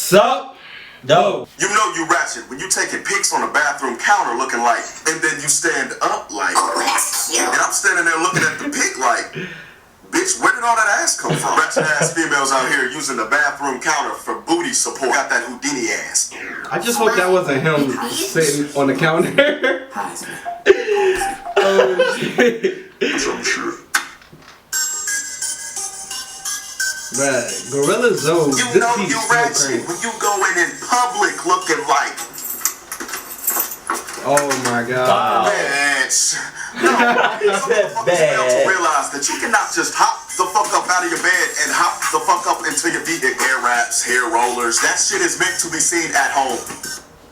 Sup Tho. You know you ratchet when you taking pics on the bathroom counter looking like, and then you stand up like, oh, that's cute. And I'm standing there looking at the pic like, bitch, where did all that ass come from? Ratchet ass females out here using the bathroom counter for booty support. Got that Houdini ass. I just hope that wasn't him sitting on the counter. Oh shit. Some shit. Bruh, Gorilla Zoe. You know you ratchet when you going in public looking like. Oh my god. Bitch. No, motherfuckers fail to realize that you cannot just hop the fuck up out of your bed and hop the fuck up into your vehicle. Hair wraps, hair rollers. That shit is meant to be seen at home,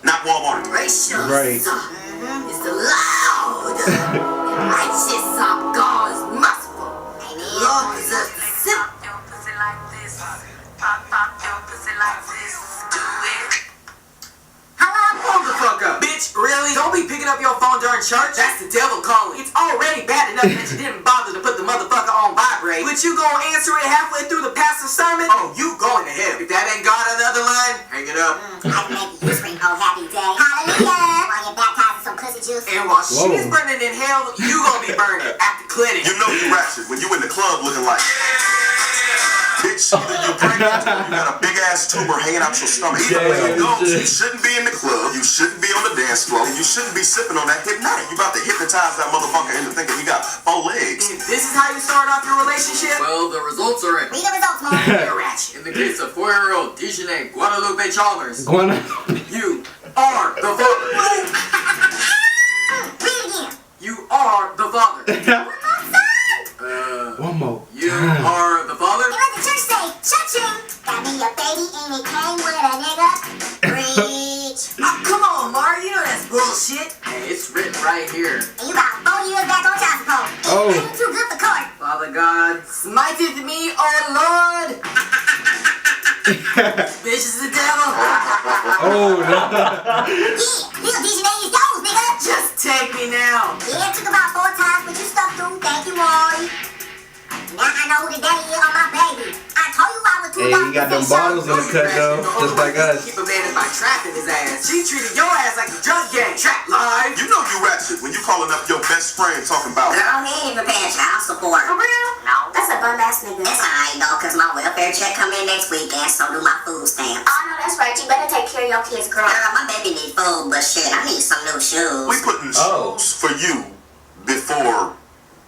not Walmart. Right. It's the loud. Righteous up God's muscle. Lord is a simple. Hold the fuck up, bitch. Really? Don't be picking up your phone during church. That's the devil calling. It's already bad enough that you didn't bother to put the motherfucker on vibrate. But you gonna answer it halfway through the pastor's sermon? Oh, you going to hell. If that ain't God on the other line, hang it up. I can make you scream, oh happy day. Hallelujah. While you're baptized in some pussy juice. And while she's burning in hell, you gonna be burning at the clinic. You know you ratchet when you in the club looking like. Bitch, either you pregnant or you got a big ass tumor hanging out your stomach. Either way it goes, you shouldn't be in the club, you shouldn't be on the dance floor, and you shouldn't be sipping on that hypnotic. You about to hypnotize that motherfucker into thinking he got 4 legs. If this is how you start off your relationship, well, the results are in. Read the results, Mom. You're ratchet. In the case of 4-year-old Dijane Guadalupe Chalmers, you are the father. Read it again. You are the father. One more. You are the father. And let the church say, cha-ching. Got me a baby and it came with a nigga. Preach. Oh, come on, Mar. You know that's bullshit. Hey, it's written right here. And you got 4 years back on child support. Oh. Ain't too good for court. Father God, smiteth me, oh Lord. Bitch is the devil. Oh no. Yeah, little DJ is yours, nigga. Just take me now. Yeah, it took about 4 times, but you stuck through. Thank you, Roy. Now I know who the daddy is on my baby. I told you I was too Hey, he got them bottles in the cut though, just like us. Keep a man by trapping his ass. She treated your ass like a drug gang. Trap live. You know you ratchet when you calling up your best friend talking about. Girl, he ain't even paying child support. For real? No. That's a bum ass nigga. That's alright though, cause my welfare check come in next week and so do my food stamps. Oh no, that's right. You better take care of your kids, girl. Girl, my baby need food, but shit, I need some new shoes. We putting shoes for you before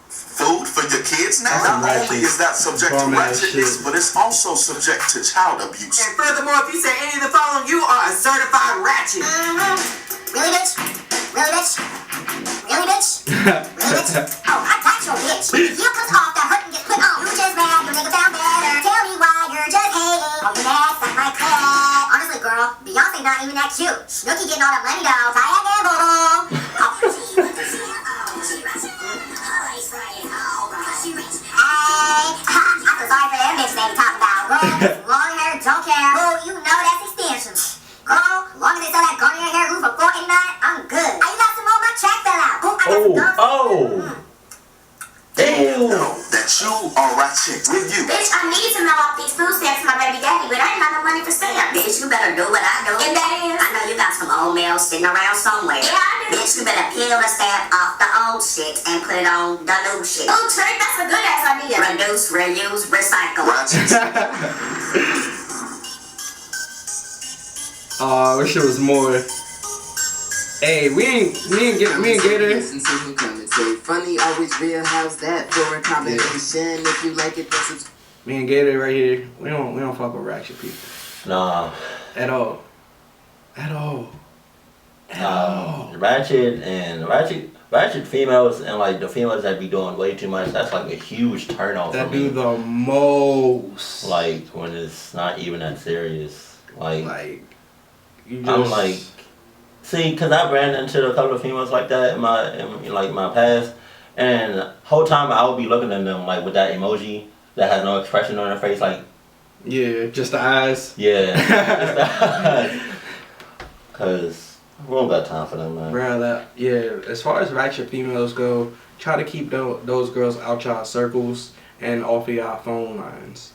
food for your kids now. Not only is that subject to ratchetness, but it's also subject to child abuse. And furthermore, if you say any of the following, you are a certified ratchet. Really, bitch? Really, bitch? Really, bitch? Really, bitch? Oh, I got your bitch. You put off that hurt and get put on. You just mad, your nigga found better. Tell me why you're just hating. Oh, you mad? Suck my crack. Honestly, girl, Beyonce not even that cute. Snooki getting all that money though. Tired and boo. I feel sorry for that bitch they be talking about. Girl, long hair, don't care. Boo, you know that's extensions. Girl, long as they sell that garnier hair glue for $4.89, I'm good. Oh, you got some more? My track fell out. Boo, I got some gum. Damn. No, that you are ratchet with you. Bitch, I need to mail off these food stamps to my baby daddy, but I ain't got no money for stamps. Bitch, you better do what I do. And that is? I know you got some old mail sitting around somewhere. Yeah, I do. Bitch, you better peel the stamp off the old shit and put it on the new shit. Oh, Trick, that's a good ass idea. Reduce, reuse, recycle. Ratchet. I wish it was more. Hey, me and Gator. Funny, always real. How's that for a combination? If you like it, that's me and Gator right here. We don't fuck with ratchet people. Nah. At all. Ratchet females and like the females that be doing way too much. That's like a huge turn off. That do the most. Like when it's not even that serious. Like you just. I'm like. See, cause I ran into a couple of females like that in my past, and the whole time I would be looking at them like with that emoji that has no expression on their face, like. Yeah, just the eyes. Yeah. Just the eyes. Cause we don't got time for them, man. Bruh, as far as ratchet females go, try to keep those girls out y'all circles and off of y'all phone lines.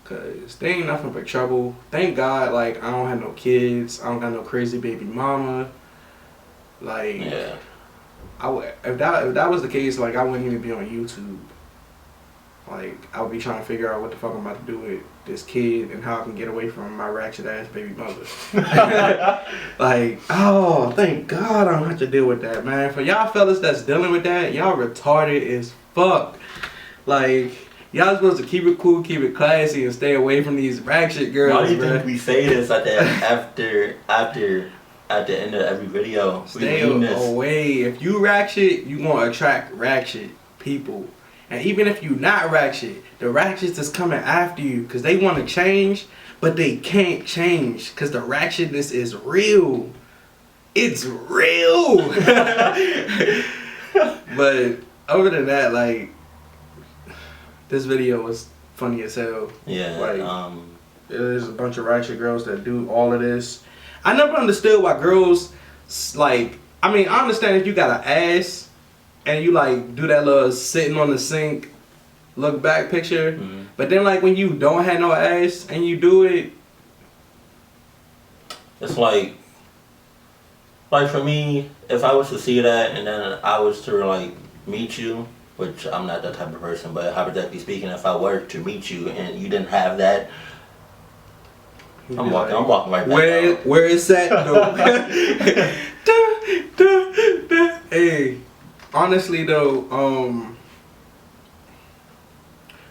Cause they ain't nothing but trouble. Thank God, like I don't have no kids. I don't got no crazy baby mama. Like, Yeah. if that was the case, like I wouldn't even be on YouTube. Like I would be trying to figure out what the fuck I'm about to do with this kid and how I can get away from my ratchet ass baby mother. Like, oh, thank God I don't have to deal with that, man. For y'all fellas that's dealing with that, y'all retarded as fuck. Like, y'all supposed to keep it cool, keep it classy, and stay away from these ratchet girls. Why do you bruh. think we say this at the at the end of every video? Stay away. If you ratchet, you gonna attract ratchet people. And even if you not ratchet, the ratchets is coming after you because they want to change, but they can't change because the ratchetness is real. It's real. But other than that, like, this video was funny as hell. Yeah. Like, there's a bunch of ratchet girls that do all of this. I never understood why girls, like, I mean, I understand if you got an ass and you like do that little sitting on the sink, look back picture. Mm-hmm. But then like when you don't have no ass and you do it, it's like for me, if I was to see that and then I was to like meet you, which I'm not that type of person, but hypothetically speaking, if I were to meet you and you didn't have that, I'm walking right back. Where is that though? Hey, honestly though,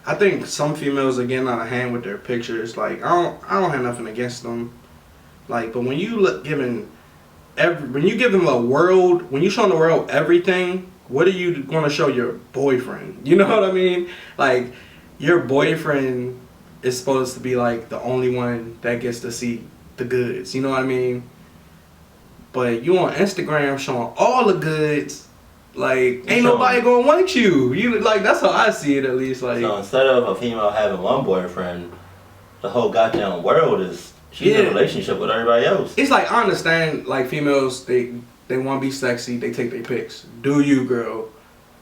I think some females are getting out of hand with their pictures. Like I don't have nothing against them. Like, but when you when you give them a world, when you show the world everything, what are you gonna show your boyfriend? You know what I mean? Like, your boyfriend is supposed to be like the only one that gets to see the goods. You know what I mean? But you on Instagram showing all the goods, like ain't nobody gonna want you. You like, that's how I see it at least. Like, so instead of a female having one boyfriend, the whole goddamn world is she's in a relationship with everybody else. It's like, I understand like females they want to be sexy, they take their pics. Do you, girl?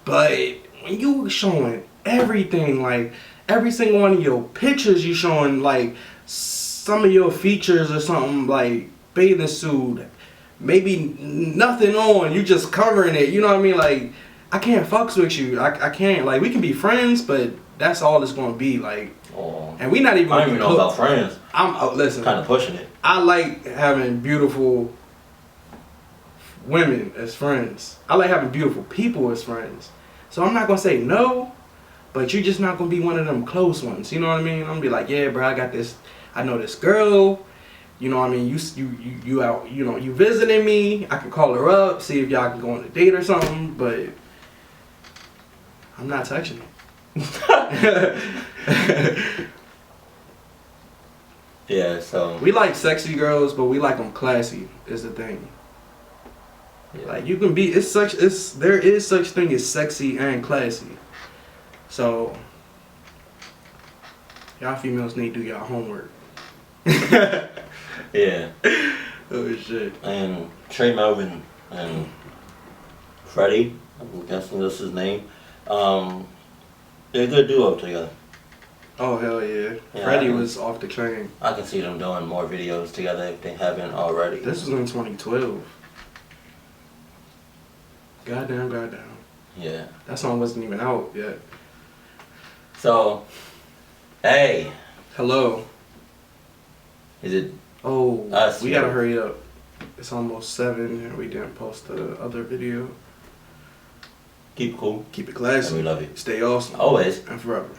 But when you showing everything, like every single one of your pictures, you showing like some of your features or something, like bathing suit. Maybe nothing on, you just covering it, you know what I mean? Like, I can't fucks with you. I can't, like, we can be friends, but that's all it's gonna be, like. Oh, and we not even. I don't even know about friends. Listen. Kind of pushing it. I like having beautiful women as friends. I like having beautiful people as friends. So I'm not gonna say no, but you're just not gonna be one of them close ones. You know what I mean? I'm gonna be like, yeah, bro, I got this. I know this girl. You know what I mean? You out, you know, you visiting me. I can call her up, see if y'all can go on a date or something, but I'm not touching it. Yeah, so we like sexy girls, but we like them classy is the thing. Yeah. Like, you can be, there is such thing as sexy and classy. So y'all females need to do y'all homework. Yeah. Oh shit. And Trey Melvin and Freddie, I'm guessing that's his name. They're a good duo together. Oh hell yeah. Freddie was off the chain. I can see them doing more videos together if they haven't already. This was in 2012. Goddamn. Yeah. That song wasn't even out yet. So, hey. Hello. Is it? Oh, us? We gotta hurry up. It's almost 7 and we didn't post the other video. Keep it cool. Keep it classy. And we love you. Stay awesome. Always. And forever.